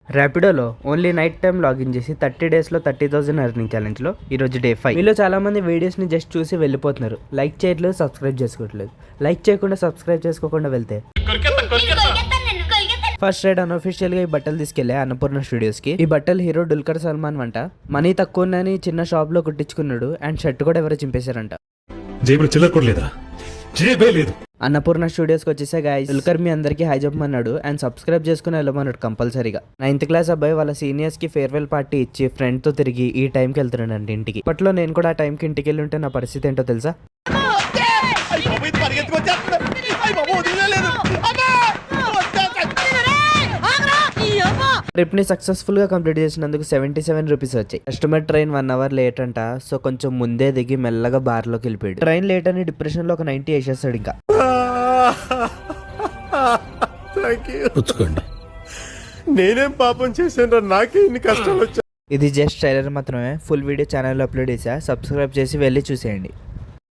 ర్యాపిడోలో only night time login చేసి 30 డేస్లో 30,000 earning ఛాలెంజ్లో ఈరోజు డే 5. మీలో చాలామంది వీడియోస్ని జస్ట్ చూసి వెళ్ళిపోతున్నారు, లైక్ చేయట్లేదు, సబ్స్క్రైబ్ చేసుకోవట్లేదు. లైక్ చేయకుండా సబ్స్క్రైబ్ చేసుకోకుండా వెళ్తే ఫస్ట్ రైడ్ అన్అఫీషియల్గా ఈ బట్టలు తీసుకెళ్లే అన్నపూర్ణ స్టూడియోస్కి. ఈ బట్టలు హీరో దుల్కర్ సల్మాన్ వంట. మనీ తక్కువ ఉన్నాయని చిన్న షాప్లో కుట్టించుకున్నాడు అండ్ షర్ట్ కూడా ఎవరో చింపేశారంట. అన్నపూర్ణ స్టూడియోస్కి వచ్చేసా గాయ్స్. దుల్కర్ మీ అందరికీ హై చెప్పమన్నాడు అండ్ సబ్స్క్రైబ్ చేసుకుని వెళ్ళమన్నాడు కంపల్సరీగా. 9th క్లాస్ అబ్బాయి వాళ్ళ సీనియర్స్ కి ఫేర్వెల్ పార్టీ ఇచ్చి ఫ్రెండ్ తో తిరిగి ఈ టైంకి వెళ్తున్నాడండి ఇంటికి. ఇప్పట్లో నేను కూడా ఆ టైంకి ఇంటికి వెళ్ళి ఉంటే నా పరిస్థితి ఏంటో తెలుసా? ట్రిప్ ని సక్సెస్ఫుల్ గా కంప్లీట్ చేసినందుకు 77 రూపీస్ వచ్చాయి. కస్టమర్ ట్రైన్ 1 అవర్ లేట్ అంట, సో కొంచెం ముందే దిగి మెల్లగా బార్ లోకి వెళ్ళిపోయాడు. ట్రైన్ లేట్ అని డిప్రెషన్ లో ఒక 90 వేసేస్తాడు. ఇంకా నేనేం పాపం చేశాను, నాకే ఇన్ని కష్టాలు వచ్చాయి. ఇది జస్ట్ ట్రైలర్ మాత్రమే. ఫుల్ వీడియో ఛానల్లో అప్లోడ్ చేసా, సబ్స్క్రైబ్ చేసి వెళ్ళి చూసేయండి.